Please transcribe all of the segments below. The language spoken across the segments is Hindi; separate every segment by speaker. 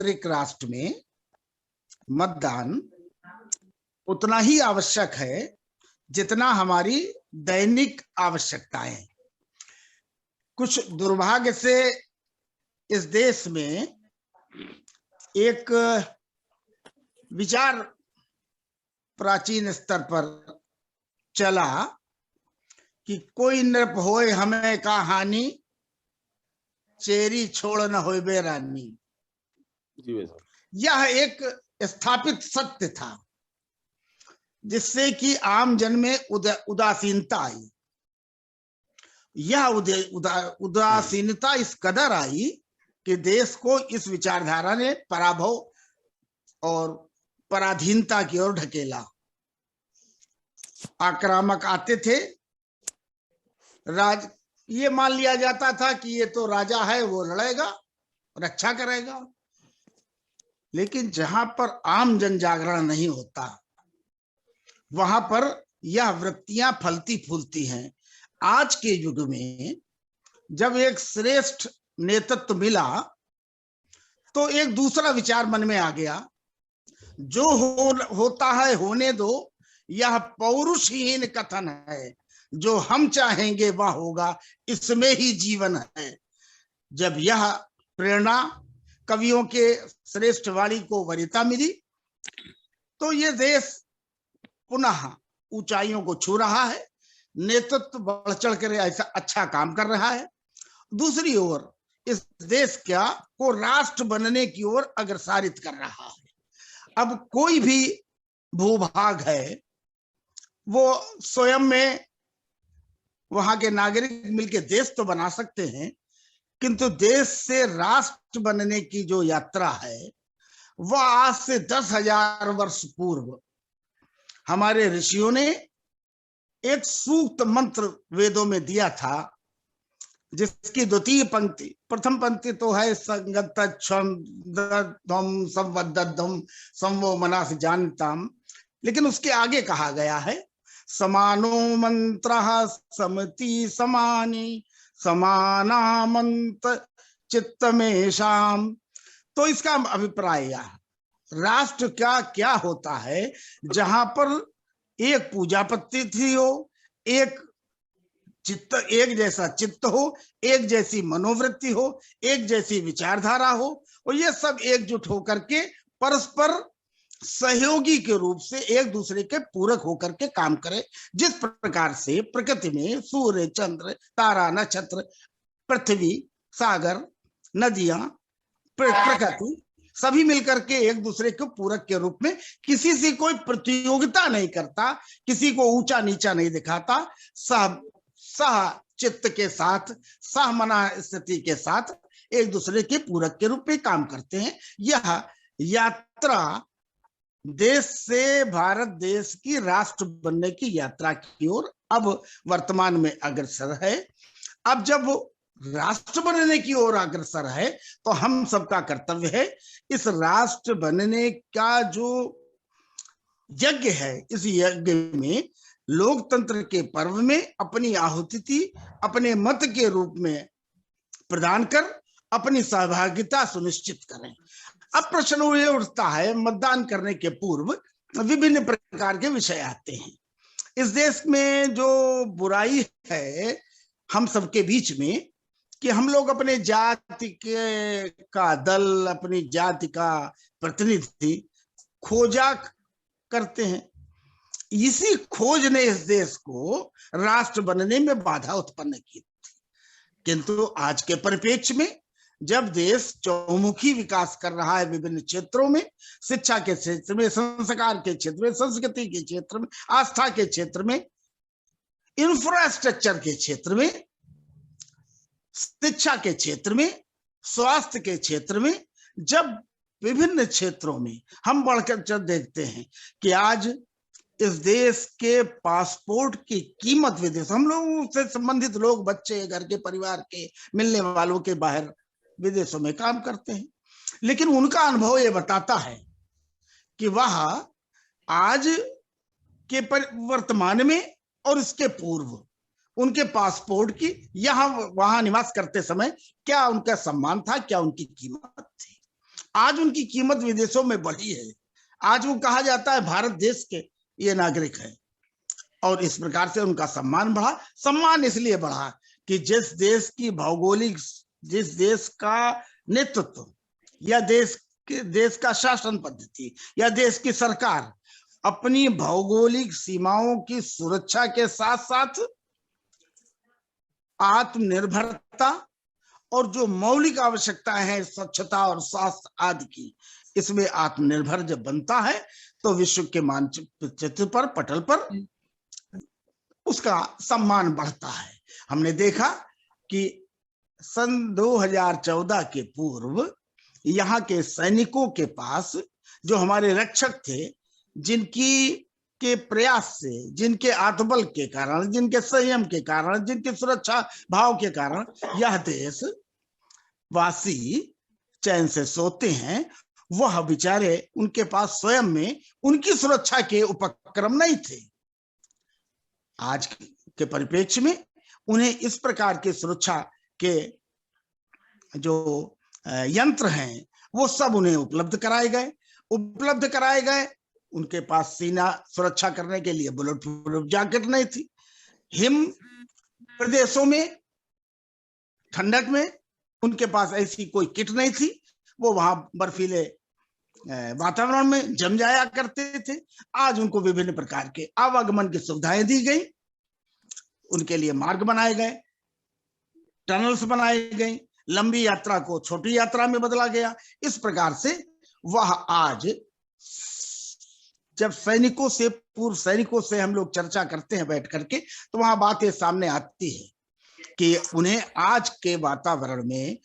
Speaker 1: लोकतांत्रिक राष्ट्र में मतदान उतना ही आवश्यक है जितना हमारी दैनिक आवश्यकताएं। कुछ दुर्भाग्य से इस देश में एक विचार प्राचीन स्तर पर चला कि कोई नृप होए हमें का हानि, चेरी छोड़ न होए बेरानी। यह एक स्थापित सत्य था जिससे कि आम जन में उदासीनता आई। यह उदासीनता इस कदर आई कि देश को इस विचारधारा ने पराभव और पराधीनता की ओर ढकेला। आक्रामक आते थे, ये मान लिया जाता था कि ये तो राजा है, वो लड़ेगा, रक्षा करेगा। लेकिन जहां पर आम जन जागरण नहीं होता वहां पर यह वृत्तियां फलती फूलती हैं। आज के युग में जब एक श्रेष्ठ नेतृत्व मिला तो एक दूसरा विचार मन में आ गया, जो होता है होने दो, यह पौरुषहीन कथन है, जो हम चाहेंगे वह होगा, इसमें ही जीवन है। जब यह प्रेरणा कवियों के श्रेष्ठ वाणी को वरीयता मिली तो ये देश पुनः ऊंचाइयों को छू रहा है, नेतृत्व बढ़ चढ़ कर ऐसा अच्छा काम कर रहा है। दूसरी ओर इस देश को राष्ट्र बनने की ओर अग्रसारित कर रहा है। अब कोई भी भूभाग है वो स्वयं में वहां के नागरिक मिलकर देश तो बना सकते हैं, किंतु देश से राष्ट्र बनने की जो यात्रा है वह आज से 10,000 वर्ष पूर्व हमारे ऋषियों ने एक सूक्त मंत्र वेदों में दिया था, जिसकी द्वितीय पंक्ति, प्रथम पंक्ति तो है संगतम संवदद्धम संवो मनास जानताम, लेकिन उसके आगे कहा गया है समानो मंत्रः समति समानी समाना मंत्र चित्तमेषाम। तो इसका अभिप्राय यह, राष्ट्र क्या होता है जहां पर एक पूजा पद्धति हो, एक चित्त, एक जैसा चित्त हो, एक जैसी मनोवृत्ति हो, एक जैसी विचारधारा हो, और ये सब एकजुट होकर के परस्पर सहयोगी के रूप से एक दूसरे के पूरक होकर के काम करे। जिस प्रकार से प्रकृति में सूर्य, चंद्र, तारा, नक्षत्र, पृथ्वी, सागर, नदियां, प्रकृति सभी मिलकर के एक दूसरे के पूरक के रूप में, किसी से कोई प्रतियोगिता नहीं करता, किसी को ऊंचा नीचा नहीं दिखाता, सह चित्त के साथ, सह मना स्थिति के साथ एक दूसरे के पूरक के रूप में काम करते हैं। यह यात्रा देश से भारत देश की राष्ट्र बनने की यात्रा की ओर अब वर्तमान में अग्रसर है। अब जब राष्ट्र बनने की ओर अग्रसर है तो हम सबका कर्तव्य है इस राष्ट्र बनने का जो यज्ञ है, इस यज्ञ में लोकतंत्र के पर्व में अपनी आहुति अपने मत के रूप में प्रदान कर अपनी सहभागिता सुनिश्चित करें। अब प्रश्न ये उठता है, मतदान करने के पूर्व विभिन्न प्रकार के विषय आते हैं। इस देश में जो बुराई है हम सबके बीच में कि हम लोग अपने जाति का दल, अपनी जाति का प्रतिनिधि खोजा करते हैं। इसी खोज ने इस देश को राष्ट्र बनने में बाधा उत्पन्न की थी। किंतु आज के परिप्रेक्ष्य में जब देश चौमुखी विकास कर रहा है, विभिन्न क्षेत्रों में, शिक्षा के क्षेत्र में, संस्कार के क्षेत्र में, संस्कृति के क्षेत्र में, आस्था के क्षेत्र में, इंफ्रास्ट्रक्चर के क्षेत्र में, शिक्षा के क्षेत्र में, स्वास्थ्य के क्षेत्र में, जब विभिन्न क्षेत्रों में हम बढ़कर देखते हैं कि आज इस देश के पासपोर्ट की कीमत विदेश, हम लोगों से संबंधित लोग, बच्चे, घर के परिवार के मिलने वालों के बाहर विदेशों में काम करते हैं, लेकिन उनका अनुभव ये बताता है कि वह आज के वर्तमान में और इसके पूर्व उनके पासपोर्ट की वहां निवास करते समय क्या उनका सम्मान था, क्या उनकी कीमत थी। आज उनकी कीमत विदेशों में बढ़ी है। आज वो कहा जाता है भारत देश के ये नागरिक है, और इस प्रकार से उनका सम्मान बढ़ा। सम्मान इसलिए बढ़ा कि जिस देश की भौगोलिक, जिस देश का नेतृत्व या देश का शासन पद्धति या देश की सरकार अपनी भौगोलिक सीमाओं की सुरक्षा के साथ साथ आत्मनिर्भरता और जो मौलिक आवश्यकताएं हैं, स्वच्छता और स्वास्थ्य आदि की, इसमें आत्मनिर्भर जब बनता है तो विश्व के मानचित्र पर, पटल पर उसका सम्मान बढ़ता है। हमने देखा कि सन 2014 के पूर्व यहाँ के सैनिकों के पास, जो हमारे रक्षक थे, जिनकी के प्रयास से, जिनके आत्मबल के कारण, जिनके संयम के कारण, जिनके सुरक्षा भाव के कारण यह देश वासी चैन से सोते हैं, वह बेचारे, उनके पास स्वयं में उनकी सुरक्षा के उपक्रम नहीं थे। आज के परिप्रेक्ष्य में उन्हें इस प्रकार की सुरक्षा के जो यंत्र हैं वो सब उन्हें उपलब्ध कराए गए। उनके पास सीना सुरक्षा करने के लिए बुलेट प्रूफ जैकेट नहीं थी। हिम प्रदेशों में, ठंडक में उनके पास ऐसी कोई किट नहीं थी। वो वहां बर्फीले वातावरण में जम जाया करते थे। आज उनको विभिन्न प्रकार के आवागमन की सुविधाएं दी गई, उनके लिए मार्ग बनाए गए, टनल्स बनाई गई, लंबी यात्रा को छोटी यात्रा में बदला गया। इस प्रकार से वह आज, जब सैनिकों से, पूर्व सैनिकों से हम लोग चर्चा करते हैं बैठ करके, तो वहां बात ये सामने आती है कि उन्हें आज के वातावरण में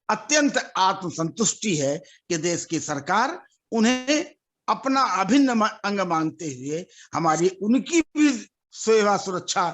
Speaker 1: अत्यंत आत्मसंतुष्टि है कि देश की सरकार उन्हें अपना अभिन्न अंग मानते हुए हमारी, उनकी भी सेवा सुरक्षा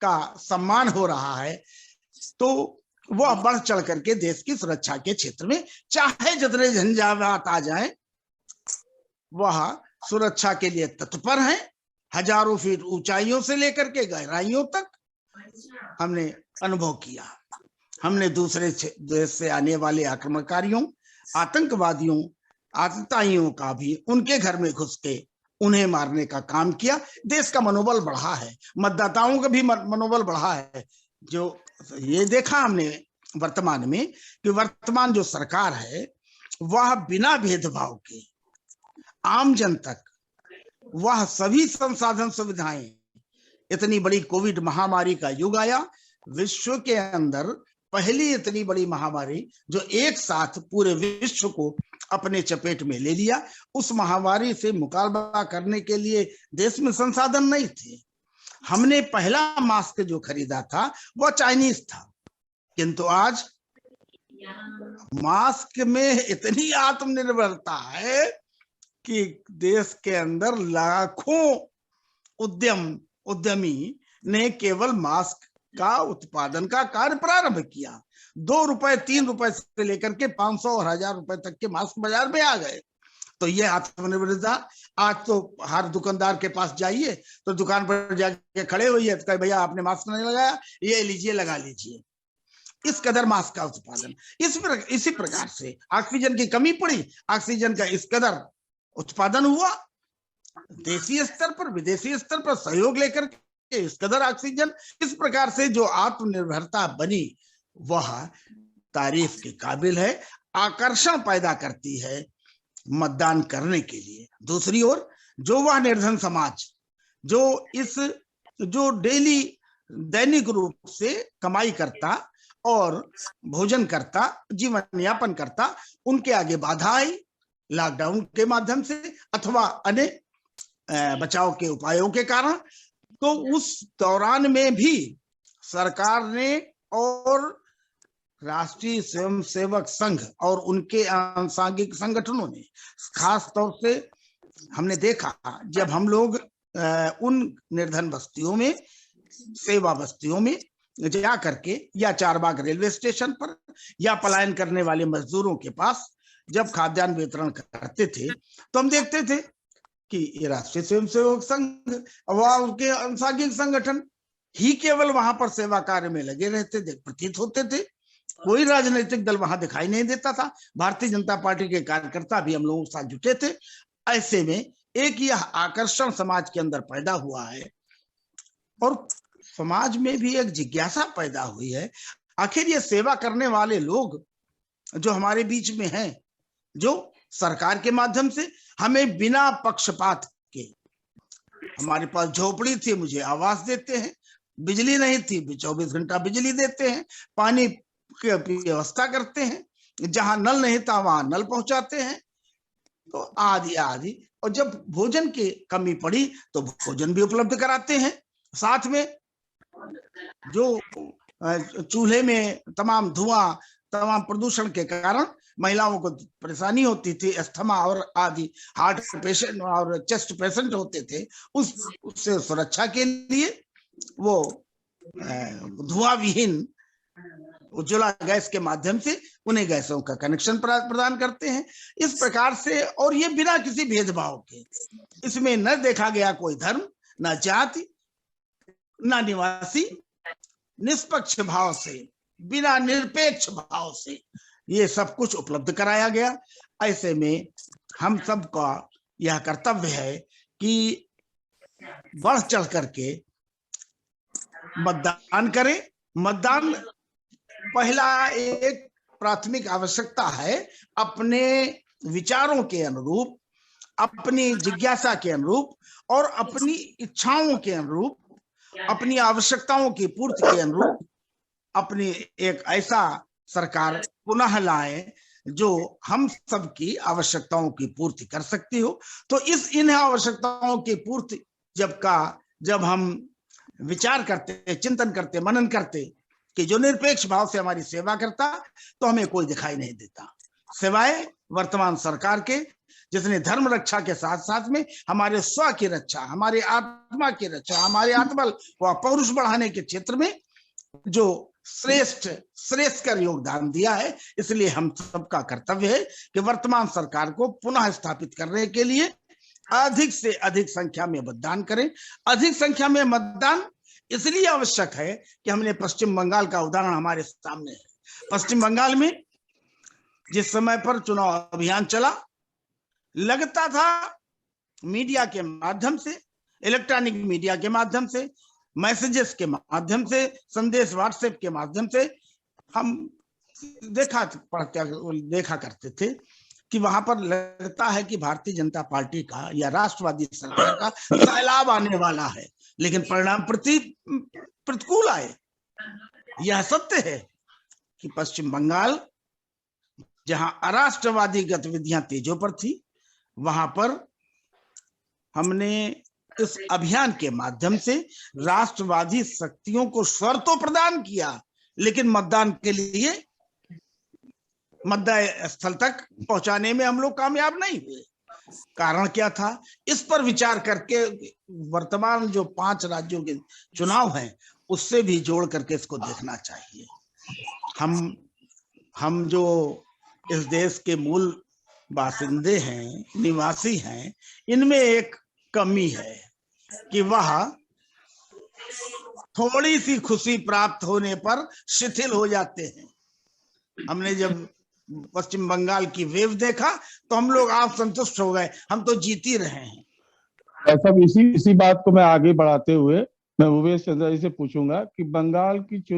Speaker 1: का सम्मान हो रहा है। तो वह बढ़ चढ़ करके देश की सुरक्षा के क्षेत्र में चाहे जितने झंझावात आ जाए, वह सुरक्षा के लिए तत्पर है। हजारों फीट ऊंचाइयों से लेकर के गहराइयों तक हमने अनुभव किया। हमने दूसरे देश से आने वाले आक्रमणकारियों, आतंकवादियों, आतताइयों का भी उनके घर में घुस के उन्हें मारने का काम किया। देश का मनोबल बढ़ा है, मतदाताओं का भी मनोबल बढ़ा है। जो ये देखा हमने वर्तमान में कि वर्तमान जो सरकार है वह बिना भेदभाव के आम जन तक वह सभी संसाधन सुविधाएं, इतनी बड़ी कोविड महामारी का युग आया, विश्व के अंदर पहली इतनी बड़ी महामारी जो एक साथ पूरे विश्व को अपने चपेट में ले लिया। उस महामारी से मुकाबला करने के लिए देश में संसाधन नहीं थे। हमने पहला मास्क जो खरीदा था वह चाइनीज था, किंतु आज मास्क में इतनी आत्मनिर्भरता है कि देश के अंदर लाखों उद्यमी ने केवल मास्क का उत्पादन का कार्य प्रारंभ किया। 2 रुपए 3 रुपए से लेकर के 500 और 1000 रुपए तक के मास्क बाजार में आ गए। तो ये आत्मनिर्भरता, आज तो हर दुकानदार के पास जाइए तो दुकान पर जाके खड़े होइए तो कहे भैया आपने मास्क नहीं लगाया, ये लीजिए, लगा लीजिए। इस कदर मास्क का उत्पादन। इसी प्रकार से ऑक्सीजन की कमी पड़ी, ऑक्सीजन का इस कदर उत्पादन हुआ। देशीय स्तर पर, विदेशी स्तर पर सहयोग लेकर के इस कदर ऑक्सीजन, इस प्रकार से जो आत्मनिर्भरता बनी वह तारीफ के काबिल है, आकर्षण पैदा करती है मतदान करने के लिए। दूसरी ओर जो वह निर्धन समाज जो डेली दैनिक रूप से कमाई करता और भोजन करता, जीवन यापन करता, उनके आगे बाधा आई लॉकडाउन के माध्यम से अथवा अन्य बचाव के उपायों के कारण। तो उस दौरान में भी सरकार ने और राष्ट्रीय स्वयंसेवक संघ और उनके आनुषंगिक संगठनों ने, खास तौर से हमने देखा जब हम लोग उन निर्धन बस्तियों में, सेवा बस्तियों में जा करके या चारबाग रेलवे स्टेशन पर या पलायन करने वाले मजदूरों के पास जब खाद्यान्न वितरण करते थे तो हम देखते थे कि ये राष्ट्रीय स्वयंसेवक संघ व उनके आनुषंगिक संगठन ही केवल वहां पर सेवा कार्य में लगे रहते थे, प्रतीत होते थे। कोई राजनीतिक दल वहां दिखाई नहीं देता था। भारतीय जनता पार्टी के कार्यकर्ता भी हम लोगों के साथ जुटे थे। ऐसे में एक यह आकर्षण समाज के अंदर पैदा हुआ है और समाज में भी एक जिज्ञासा पैदा हुई है, आखिर ये सेवा करने वाले लोग जो हमारे बीच में हैं, जो सरकार के माध्यम से हमें बिना पक्षपात के, हमारे पास झोपड़ी थी, मुझे आवास देते हैं, बिजली नहीं थी, 24 घंटा बिजली देते हैं, पानी की व्यवस्था करते हैं, जहां नल नहीं था वहां नल पहुंचाते हैं, तो आदि आदि। और जब भोजन की कमी पड़ी तो भोजन भी उपलब्ध कराते हैं। साथ में जो चूल्हे में तमाम धुआं, तमाम प्रदूषण के कारण महिलाओं को परेशानी होती थी, अस्थमा और आदि हार्ट पेशेंट और चेस्ट पेशेंट होते थे, उससे सुरक्षा के लिए वो धुआं विहीन उज्ज्वला गैस के माध्यम से उन्हें गैसों का कनेक्शन प्रदान करते हैं। इस प्रकार से, और ये बिना किसी भेदभाव के, इसमें न देखा गया कोई धर्म, न जाति, न निवासी, निष्पक्ष भाव से, बिना निरपेक्ष भाव से ये सब कुछ उपलब्ध कराया गया। ऐसे में हम सबका यह कर्तव्य है कि बढ़ चढ़ करके मतदान करें। मतदान पहला एक प्राथमिक आवश्यकता है, अपने विचारों के अनुरूप, अपनी जिज्ञासा के अनुरूप और अपनी इच्छाओं के अनुरूप, अपनी आवश्यकताओं की पूर्ति के अनुरूप अपनी एक ऐसा सरकार पुनः लाए जो हम सबकी आवश्यकताओं की पूर्ति कर सकती हो। तो इन आवश्यकताओं की पूर्ति जब हम विचार करते, चिंतन करते, मनन करते कि जो निरपेक्ष भाव से हमारी सेवा करता, तो हमें कोई दिखाई नहीं देता, सिवाय वर्तमान सरकार के, जिसने धर्म रक्षा के साथ साथ में हमारे स्व की रक्षा, हमारे आत्मा की रक्षा, हमारे आत्मबल व पौरुष बढ़ाने के क्षेत्र में जो श्रेष्ठ कर योगदान दिया है। इसलिए हम सबका कर्तव्य है कि वर्तमान सरकार को पुनः स्थापित करने के लिए अधिक से अधिक संख्या में मतदान करें। अधिक संख्या में मतदान इसलिए आवश्यक है कि हमने पश्चिम बंगाल का उदाहरण हमारे सामने है। पश्चिम बंगाल में जिस समय पर चुनाव अभियान चला, लगता था मीडिया के माध्यम से, इलेक्ट्रॉनिक मीडिया के माध्यम से, मैसेजेस के माध्यम से, संदेश व्हाट्सएप के माध्यम से हम देखा करते थे कि वहां पर लगता है कि भारतीय जनता पार्टी का या राष्ट्रवादी सरकार का सैलाब आने वाला है, लेकिन परिणाम प्रतिकूल आए। यह सत्य है कि पश्चिम बंगाल, जहां अराष्ट्रवादी गतिविधियां तेजों पर थी, वहां पर हमने इस अभियान के माध्यम से राष्ट्रवादी शक्तियों को स्वर तो प्रदान किया, लेकिन मतदान के लिए मतदान स्थल तक पहुंचाने में हम लोग कामयाब नहीं हुए। कारण क्या था? इस पर विचार करके वर्तमान जो 5 राज्यों के चुनाव हैं, उससे भी जोड़ करके इसको देखना चाहिए। हम जो इस देश के मूल बासिंदे हैं, निवासी हैं, इनमें एक कमी है कि वह थोड़ी सी खुशी प्राप्त होने पर शिथिल हो जाते हैं। हमने जब पश्चिम बंगाल की वेव देखा तो हम लोग आप संतुष्ट हो गए, हम तो जीत ही रहे हैं।
Speaker 2: सब इसी बात को मैं आगे बढ़ाते हुए मैं भूपेश चंद्र जी से पूछूंगा कि बंगाल की चुनाव